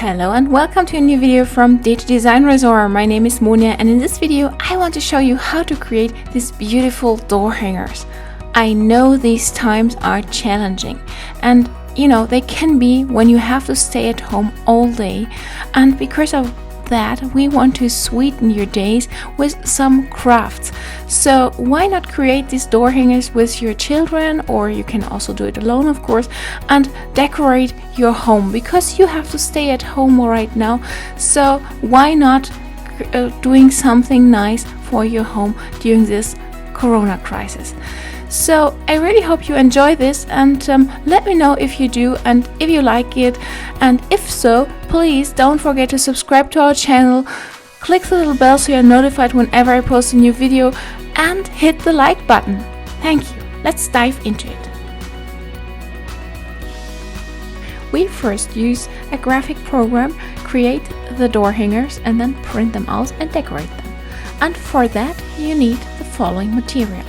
Hello and welcome to a new video from Digidesignresort. My name is Monia, and in this video I want to show you how to create these beautiful door hangers. I know these times are challenging, and they can be when you have to stay at home all day, and because of that we want to sweeten your days with some crafts. So why not create these door hangers with your children, or you can also do it alone of course, and decorate your home, because you have to stay at home right now. So why not doing something nice for your home during this corona crisis? So I really hope you enjoy this, and let me know if you do and if you like it, and if so, please don't forget to subscribe to our channel, click the little bell so you're notified whenever I post a new video, and hit the like button. Thank you. Let's dive into it. We first use a graphic program, create the door hangers, and then print them out and decorate them. And for that you need the following material.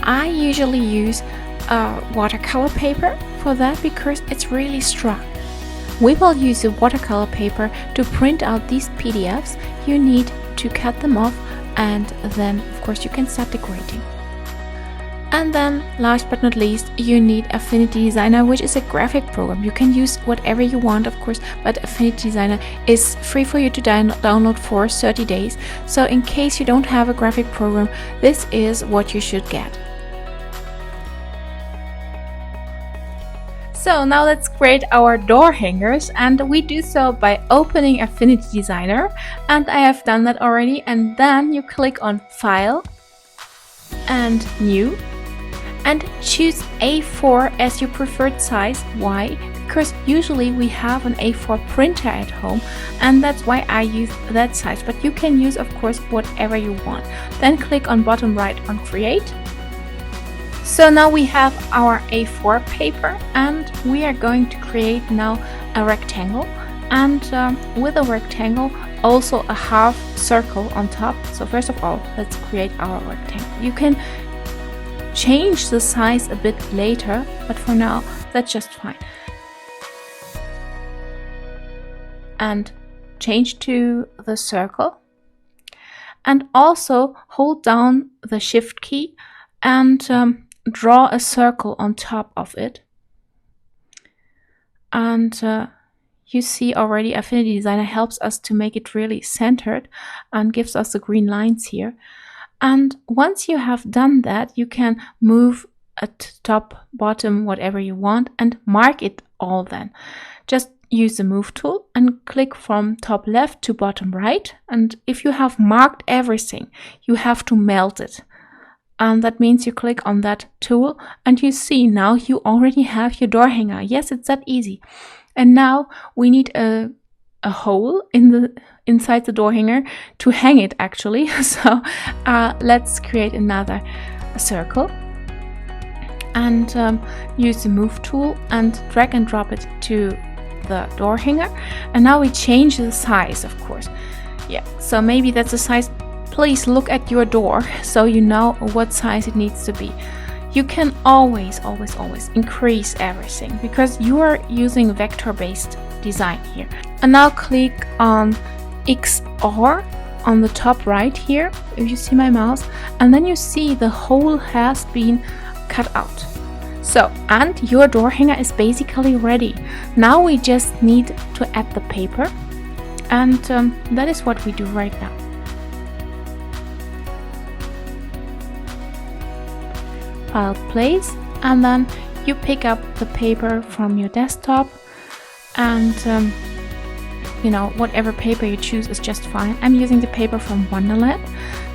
I usually use watercolor paper for that because it's really strong. We will use the watercolor paper to print out these PDFs. You need to cut them off, and then of course you can start decorating. And then last but not least, you need Affinity Designer, which is a graphic program. You can use whatever you want of course, but Affinity Designer is free for you to download for 30 days. So in case you don't have a graphic program, this is what you should get. So now let's create our door hangers, and we do so by opening Affinity Designer, and I have done that already. And then you click on File and New, and choose A4 as your preferred size. Why? Because usually we have an A4 printer at home, and that's why I use that size, but you can use of course whatever you want. Then click on bottom right on Create. So now we have our A4 paper, and we are going to create now a rectangle, and with a rectangle also a half circle on top. So first of all, let's create our rectangle. You can change the size a bit later, but for now that's just fine. And change to the circle, and also hold down the Shift key and draw a circle on top of it. And you see already Affinity Designer helps us to make it really centered and gives us the green lines here. And once you have done that, you can move at top, bottom, whatever you want, and mark it all. Then just use the move tool and click from top left to bottom right, and if you have marked everything, you have to melt it. And that means you click on that tool, and you see now you already have your door hanger. Yes, it's that easy. And now we need a hole inside the door hanger to hang it actually. So let's create another circle, and use the move tool and drag and drop it to the door hanger. And now we change the size of course. Yeah, so maybe that's the size. Please look at your door so you know what size it needs to be. You can always increase everything because you are using vector-based design here. And now click on XR on the top right here, if you see my mouse, and then you see the hole has been cut out. So, and your door hanger is basically ready. Now we just need to add the paper, and that is what we do right now. File, place, and then you pick up the paper from your desktop, and whatever paper you choose is just fine. I'm using the paper from Wonderland.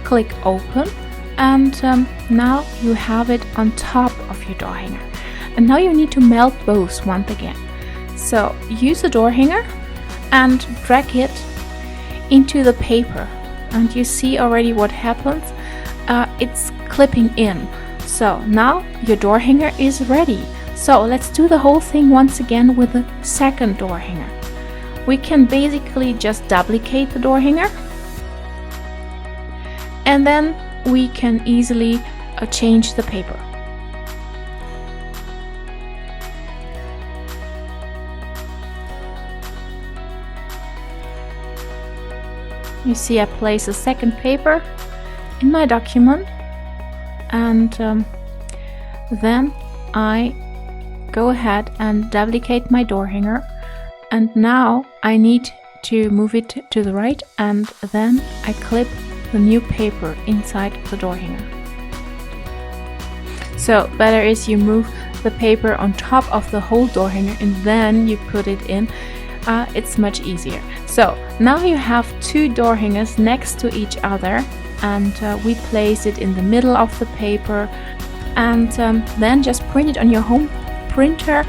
Click open, and now you have it on top of your door hanger. And now you need to melt both once again. So use the door hanger and drag it into the paper, and you see already what happens. It's clipping in. So now your door hanger is ready. So let's do the whole thing once again with the second door hanger. We can basically just duplicate the door hanger, and then we can easily change the paper. You see I place a second paper in my document, and then I go ahead and duplicate my door hanger, and now I need to move it to the right, and then I clip the new paper inside the door hanger. So better is you move the paper on top of the whole door hanger and then you put it in. It's much easier. So now you have two door hangers next to each other, and we place it in the middle of the paper, and then just print it on your home printer,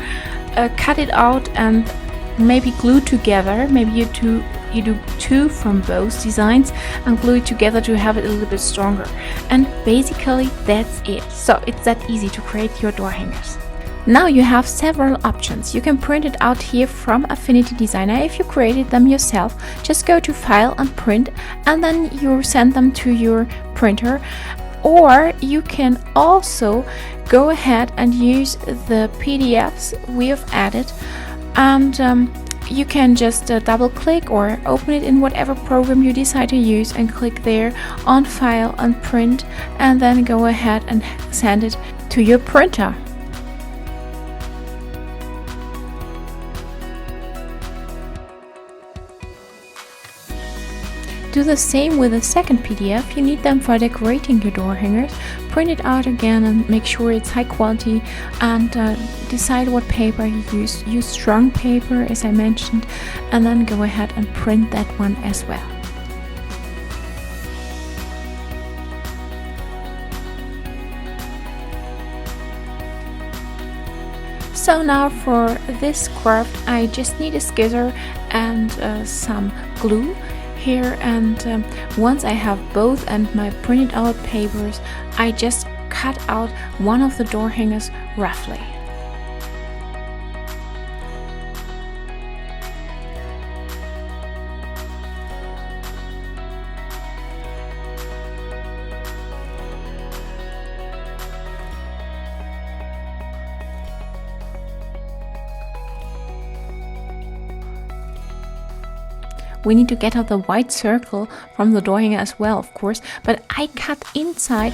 cut it out and maybe glue together. Maybe you do two from both designs and glue it together to have it a little bit stronger. And basically that's it. So it's that easy to create your door hangers. Now you have several options. You can print it out here from Affinity Designer. If you created them yourself, just go to File and Print, and then you send them to your printer. Or you can also go ahead and use the PDFs we have added, and you can just double click or open it in whatever program you decide to use and click there on File and Print, and then go ahead and send it to your printer. Do the same with the second PDF. You need them for decorating your door hangers. Print it out again and make sure it's high quality, and decide what paper you use. Use strong paper as I mentioned, and then go ahead and print that one as well. So now for this craft I just need a scissor and some glue here, and once I have both and my printed out papers, I just cut out one of the door hangers roughly. We need to get out the white circle from the door hanger as well, of course, but I cut inside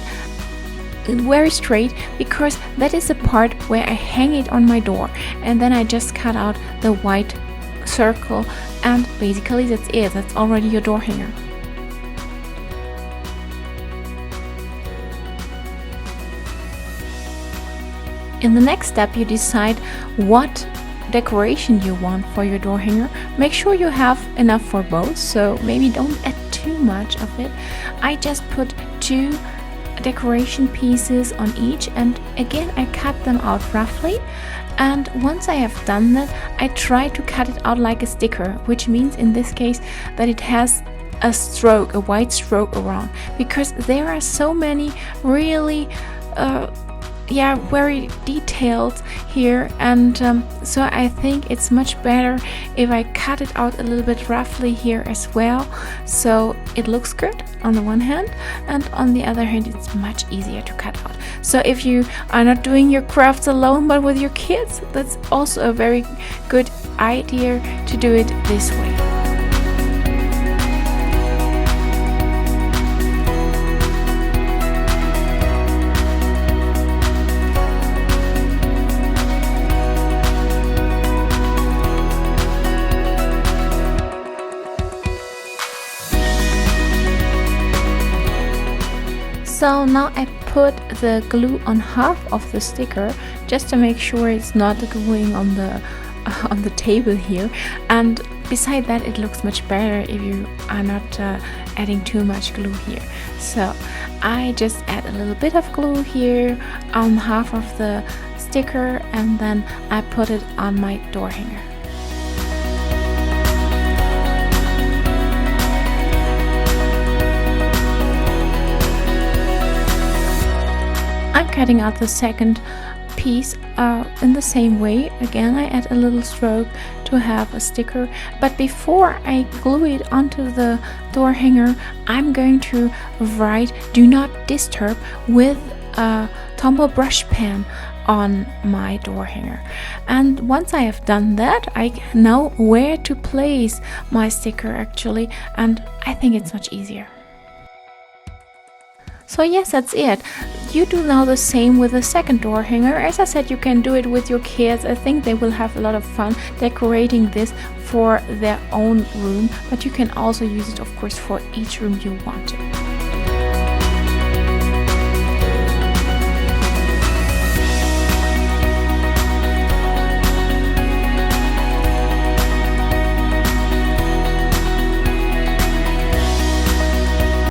very straight because that is the part where I hang it on my door, and then I just cut out the white circle, and basically that's it. That's already your door hanger. In the next step you decide what decoration you want for your door hanger. Make sure you have enough for both, so maybe don't add too much of it. I just put 2 decoration pieces on each, and again I cut them out roughly, and once I have done that I try to cut it out like a sticker, which means in this case that it has a stroke, a white stroke around, because there are so many really very detailed here, and so I think it's much better if I cut it out a little bit roughly here as well, so it looks good on the one hand, and on the other hand it's much easier to cut out. So if you are not doing your crafts alone but with your kids, that's also a very good idea to do it this way. So now I put the glue on half of the sticker just to make sure it's not gluing on the table here, and beside that it looks much better if you are not adding too much glue here. So I just add a little bit of glue here on half of the sticker, and then I put it on my door hanger. I'm cutting out the second piece in the same way. Again, I add a little stroke to have a sticker, but before I glue it onto the door hanger, I'm going to write "Do not disturb" with a Tombow brush pen on my door hanger. And once I have done that, I know where to place my sticker actually, and I think it's much easier. So yes, that's it. You do now the same with the second door hanger. As I said, you can do it with your kids. I think they will have a lot of fun decorating this for their own room, but you can also use it, of course, for each room you want to.